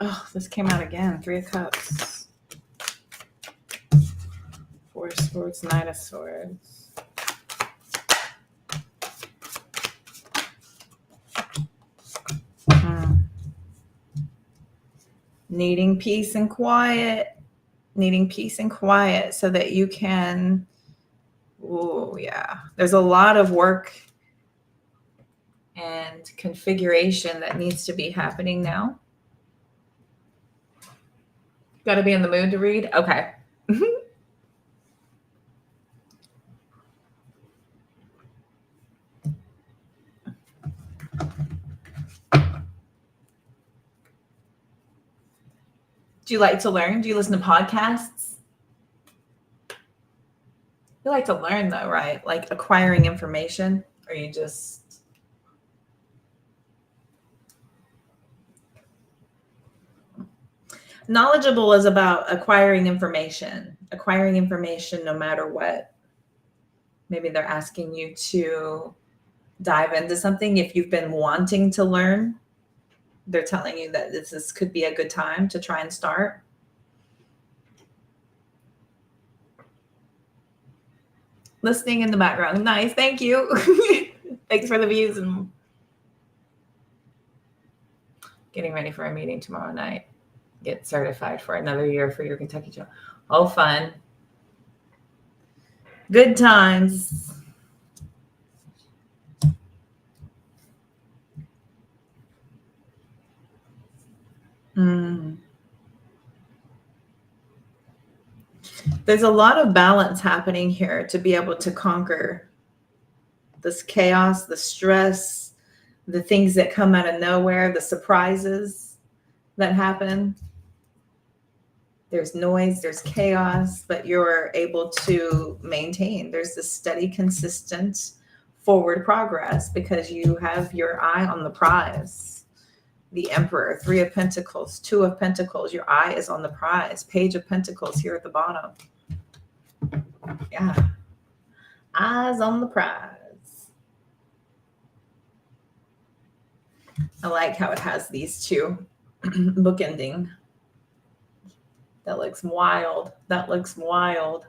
Oh, this came out again. 3 of Cups. 4 of Swords, 9 of Swords. Needing peace and quiet. Needing peace and quiet so that you can Oh, yeah. There's a lot of work and configuration that needs to be happening now. Got to be in the mood to read? Okay. Do you like to learn? Do you listen to podcasts? You like to learn though, right? Like acquiring information, or you just... Knowledgeable is about acquiring information no matter what. Maybe they're asking you to dive into something. If you've been wanting to learn, they're telling you that this could be a good time to try and start. Listening in the background. Nice. Thank you. Thanks for the views and getting ready for a meeting tomorrow night. Get certified for another year for your Kentucky job. Oh, fun. Good times. There's a lot of balance happening here to be able to conquer this chaos, the stress, the things that come out of nowhere, the surprises that happen. There's noise, there's chaos, but you're able to maintain. There's this steady, consistent forward progress because you have your eye on the prize. The Emperor, 3 of Pentacles, 2 of Pentacles. Your eye is on the prize. Page of Pentacles here at the bottom. Yeah. Eyes on the prize. I like how it has these two bookending. That looks wild. That looks wild.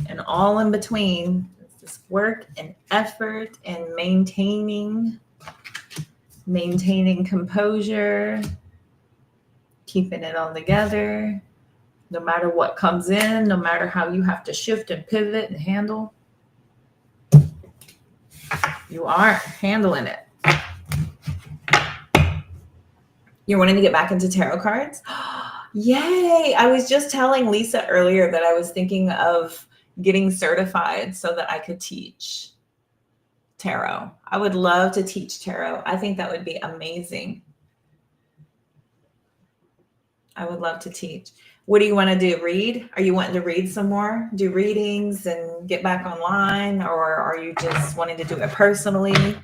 And all in between is this work and effort and maintaining composure, keeping it all together, no matter what comes in, no matter how you have to shift and pivot and handle. You are handling it. You're wanting to get back into tarot cards? Yay! I was just telling Lisa earlier that I was thinking of getting certified so that I could teach tarot. I would love to teach tarot. I think that would be amazing. I would love to teach. What do you want to do? Read? Are you wanting to read some more? Do readings and get back online? Or are you just wanting to do it personally? Do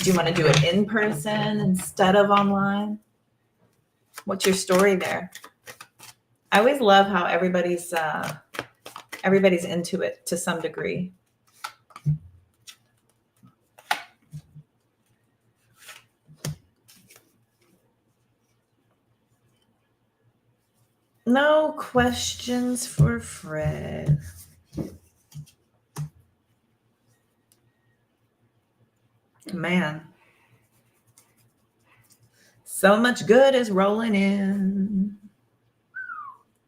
you want to do it in person instead of online? What's your story there? I always love how everybody's into it to some degree. No questions for Fred. Man, so much good is rolling in.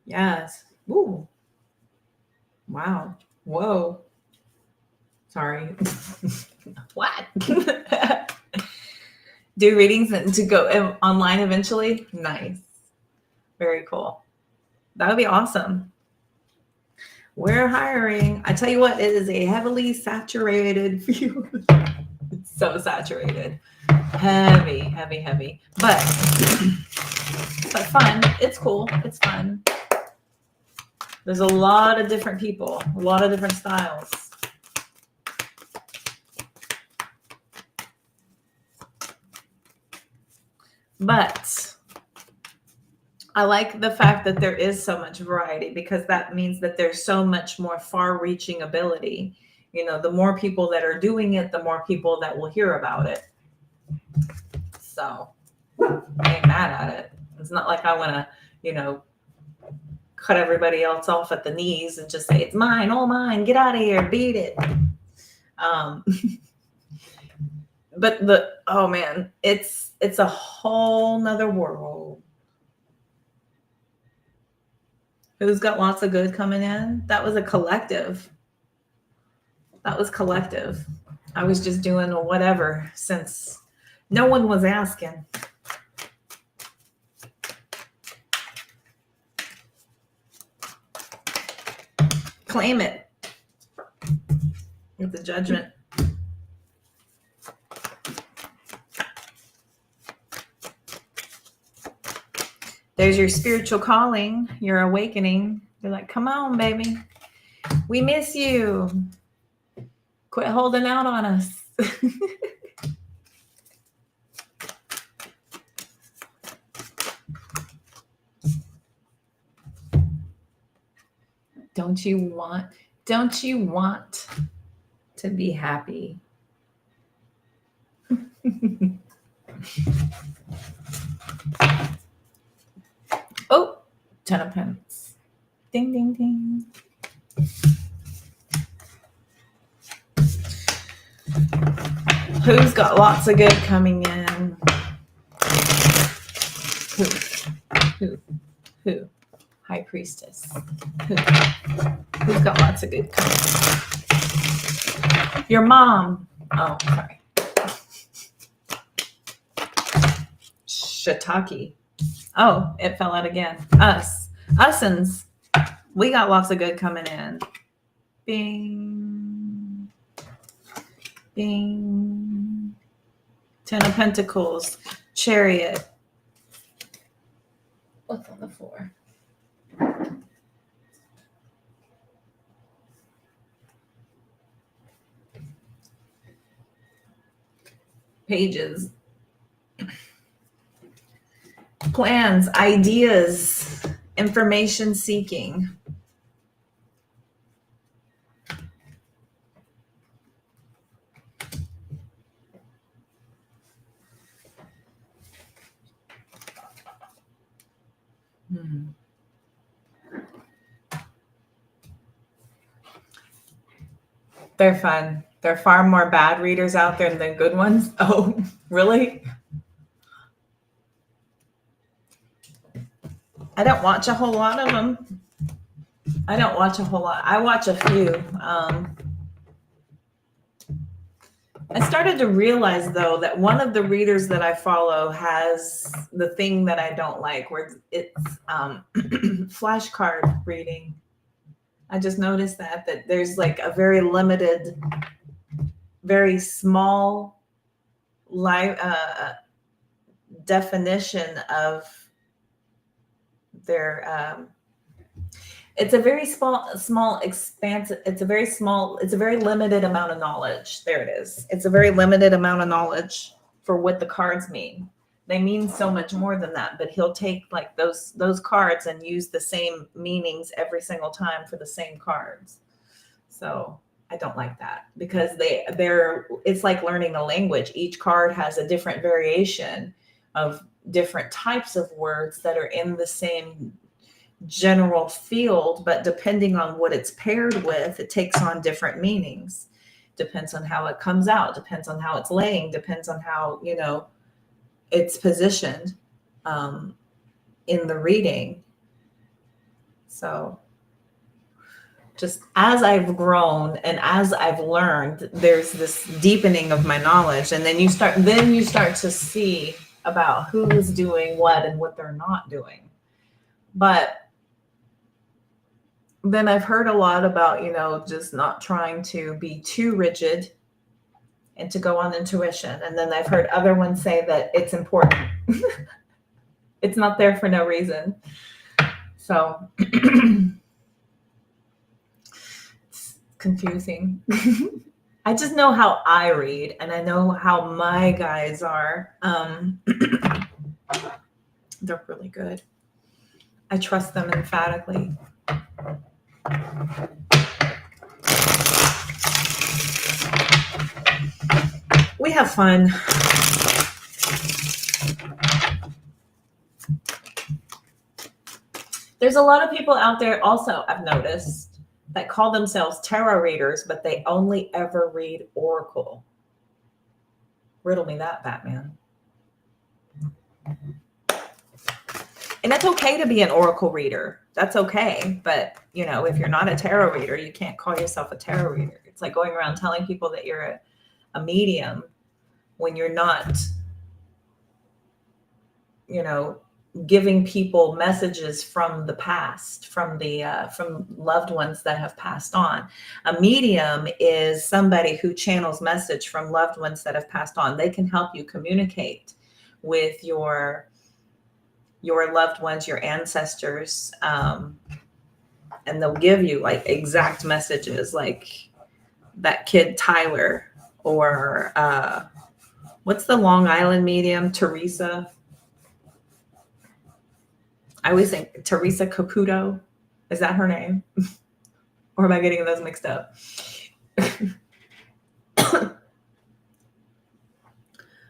Yes. Ooh. Wow. Whoa. Sorry. What? Do readings to go online eventually? Nice. Very cool. That would be awesome. We're hiring. I tell you what, it is a heavily saturated field. It's so saturated. Heavy. But fun. It's cool. It's fun. There's a lot of different people, a lot of different styles. But I like the fact that there is so much variety because that means that there's so much more far-reaching ability. You know, the more people that are doing it, the more people that will hear about it. So I ain't mad at it. It's not like I want to, cut everybody else off at the knees and just say, it's mine, all mine, get out of here, beat it. But oh man, it's a whole nother world. Who's got lots of good coming in? That was a collective. That was collective. I was just doing whatever since no one was asking. Claim it with the judgment. There's your spiritual calling, your awakening. They're like, come on, baby. We miss you. Quit holding out on us. Don't you want to be happy? Oh, 10 of Pentacles. Ding, ding, ding. Who's got lots of good coming in? Who? High Priestess. Who's got lots of good coming in? Your mom. Oh, sorry. Shiitake. Oh, it fell out again. Usins. We got lots of good coming in. Bing. Bing. 10 of Pentacles. Chariot. What's on the floor? Pages. Plans, ideas, information seeking. They're fun. There are far more bad readers out there than good ones. Oh, really? I don't watch a whole lot of them. I don't watch a whole lot. I watch a few. I started to realize, though, that one of the readers that I follow has the thing that I don't like, where it's flashcard reading. I just noticed that there's like a very limited, very small definition of their it's a very small expansive, it's a very limited amount of knowledge. There it is. It's a very limited amount of knowledge for what the cards mean. They mean so much more than that, but he'll take like those cards and use the same meanings every single time for the same cards. So I don't like that, because it's like learning a language. Each card has a different variation of different types of words that are in the same general field, but depending on what it's paired with, it takes on different meanings. Depends on how it comes out, depends on how it's laying, depends on how, it's positioned in the reading. So just as I've grown and as I've learned, there's this deepening of my knowledge, and then you start to see about who's doing what and what they're not doing. But then I've heard a lot about, just not trying to be too rigid and to go on intuition. And then I've heard other ones say that it's important. It's not there for no reason. So it's confusing. I just know how I read, and I know how my guys are. They're really good. I trust them emphatically. We have fun. There's a lot of people out there also, I've noticed, that call themselves tarot readers, but they only ever read oracle. Riddle me that, Batman. And it's okay to be an oracle reader. That's okay. But, you know, if you're not a tarot reader, you can't call yourself a tarot reader. It's like going around telling people that you're a medium when you're not, you know, giving people messages from the past, from loved ones that have passed on. A medium is somebody who channels message from loved ones that have passed on. They can help you communicate with your loved ones, your ancestors, and they'll give you like exact messages, like that kid Tyler, or what's the Long Island medium, Teresa? I always think Teresa Caputo. Is that her name? Or am I getting those mixed up?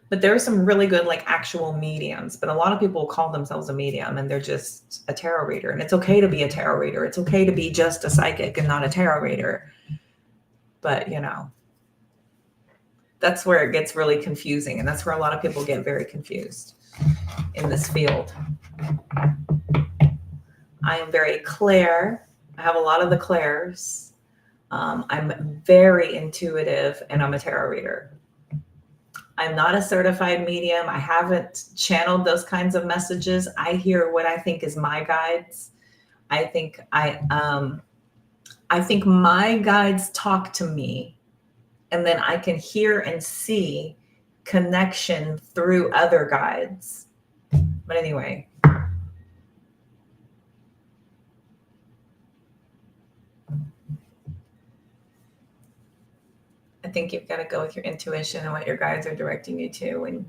But there are some really good, like, actual mediums. But a lot of people call themselves a medium and they're just a tarot reader. And it's okay to be a tarot reader. It's okay to be just a psychic and not a tarot reader. But, you know, that's where it gets really confusing. And that's where a lot of people get very confused in this field. I am very clair. I have a lot of the clairs. I'm very intuitive, and I'm a tarot reader. I'm not a certified medium. I haven't channeled those kinds of messages. I hear what I think is my guides. I think my guides talk to me, and then I can hear and see connection through other guides. But anyway. I think you've got to go with your intuition and what your guides are directing you to. When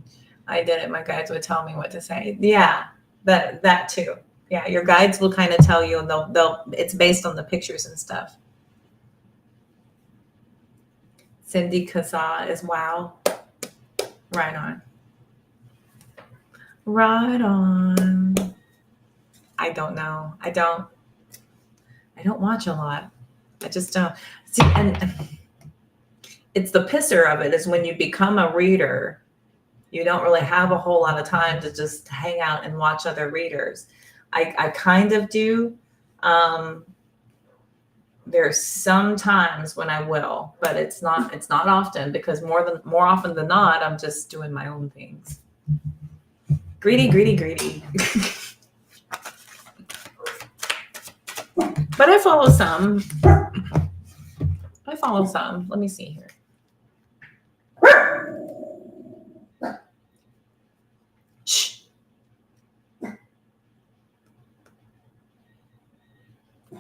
I did it, my guides would tell me what to say. Yeah, that too. Yeah, your guides will kind of tell you, and they'll it's based on the pictures and stuff. Cindy Kazaa is wow. Right on. Right on. I don't know. I don't watch a lot. I just don't. See, and it's the pisser of it is when you become a reader, you don't really have a whole lot of time to just hang out and watch other readers. I kind of do. There's some times when I will, but it's not often, because more often than not, I'm just doing my own things. Greedy. But I follow some. Let me see here. Shh.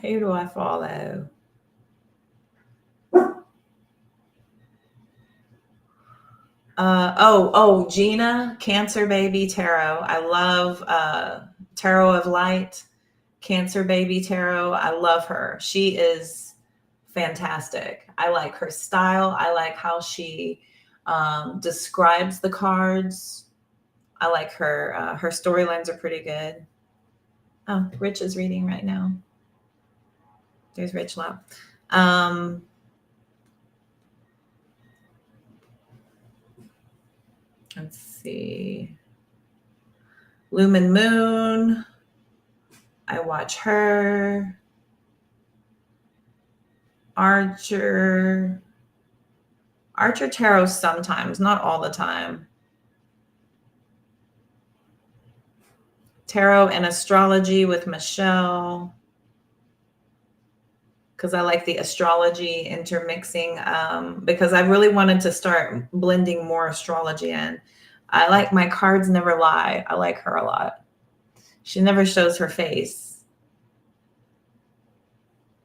Who do I follow? Gina, Cancer Baby Tarot. I love Tarot of Light, Cancer Baby Tarot. I love her. She is fantastic. I like her style. I like how she describes the cards. I like her. Her storylines are pretty good. Oh, Rich is reading right now. There's Rich Love. Let's see. Lumen Moon. I watch her. Archer Tarot sometimes, not all the time. Tarot and astrology with Michelle, because I like the astrology intermixing, because I really wanted to start blending more astrology in. I like My Cards Never Lie. I like her a lot. She never shows her face,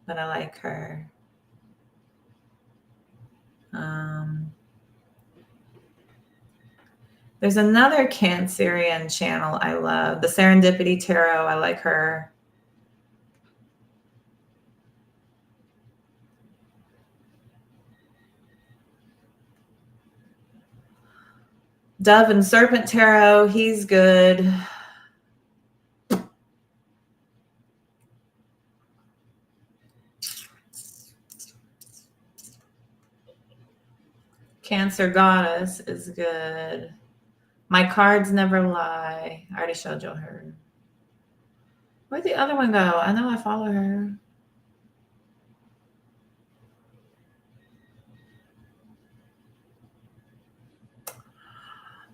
but I like her. There's another Cancerian channel I love, the Serendipity Tarot. I like her. Dove and Serpent Tarot, he's good. Cancer Goddess is good. My Cards Never Lie. I already showed you her. Where'd the other one go? I know I follow her.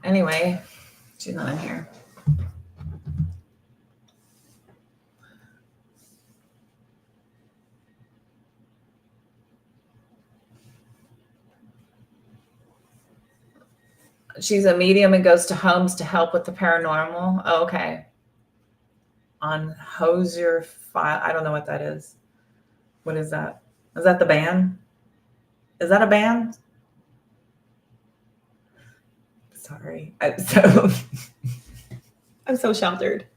Anyway, she's not in here. She's a medium and goes to homes to help with the paranormal. Oh, okay. On Hosier File. I don't know what that is. What is that? Is that the band? Is that a band? Sorry. I'm so sheltered.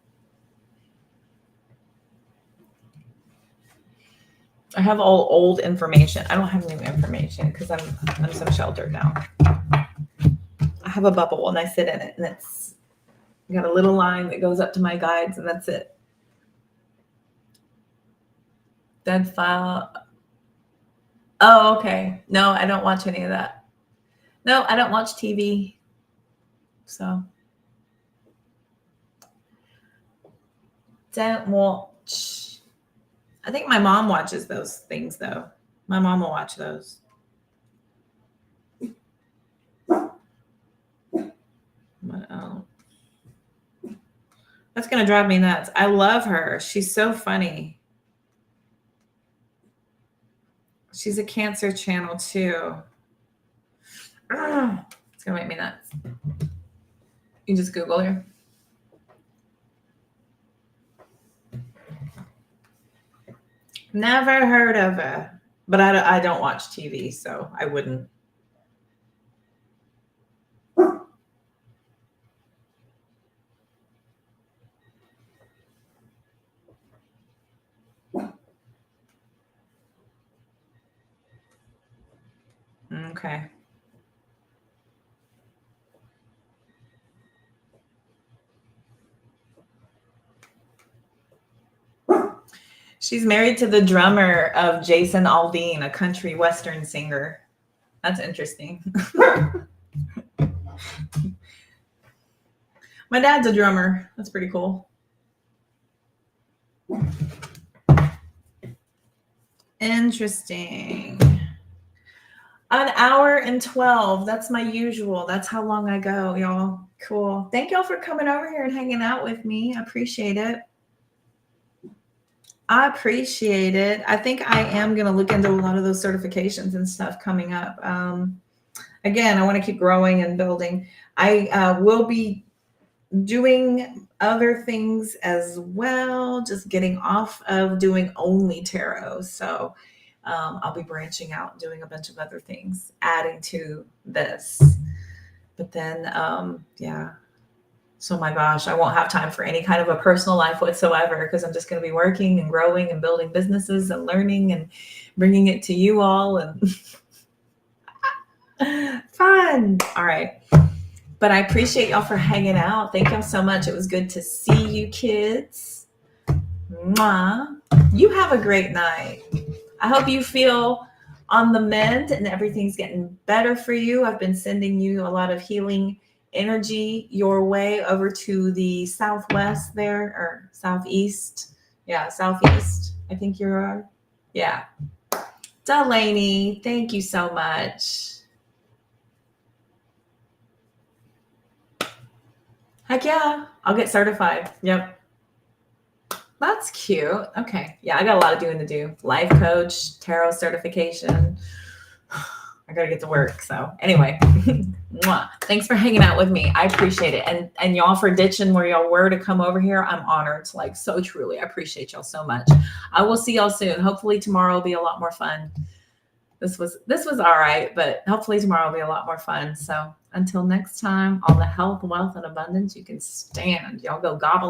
I have all old information. I don't have new information because I'm so sheltered now. I have a bubble and I sit in it, and it's got a little line that goes up to my guides, and that's it. Dead file. Oh, okay. No, I don't watch any of that. No, I don't watch TV. So don't watch. I think my mom watches those things though. My mom will watch those. What else? That's gonna drive me nuts. I love her. She's so funny. She's a Cancer channel too. It's gonna make me nuts. You just Google her. Never heard of her, but I don't watch TV, so I wouldn't. Okay. She's married to the drummer of Jason Aldean, a country western singer. That's interesting. My dad's a drummer. That's pretty cool. Interesting. An hour and 12. That's my usual. That's how long I go, y'all. Cool. Thank y'all for coming over here and hanging out with me. I appreciate it. I appreciate it. I think I am going to look into a lot of those certifications and stuff coming up. Again, I want to keep growing and building. I will be doing other things as well, just getting off of doing only tarot. So I'll be branching out and doing a bunch of other things, adding to this. But then, yeah. So my gosh, I won't have time for any kind of a personal life whatsoever because I'm just going to be working and growing and building businesses and learning and bringing it to you all. And fun. All right. But I appreciate y'all for hanging out. Thank y'all so much. It was good to see you kids. Mwah. You have a great night. I hope you feel on the mend and everything's getting better for you. I've been sending you a lot of healing energy your way over to the southwest there, or southeast. Yeah, southeast. I think you're, yeah. Delaney, thank you so much. Heck yeah, I'll get certified. Yep. That's cute. Okay. Yeah, I got a lot of doing to do. Life coach, tarot certification. I got to get to work. So anyway, thanks for hanging out with me. I appreciate it. And y'all for ditching where y'all were to come over here. I'm honored. Like, so truly. I appreciate y'all so much. I will see y'all soon. Hopefully tomorrow will be a lot more fun. This was all right, but hopefully tomorrow will be a lot more fun. So until next time, all the health, wealth, and abundance you can stand. Y'all go gobble it.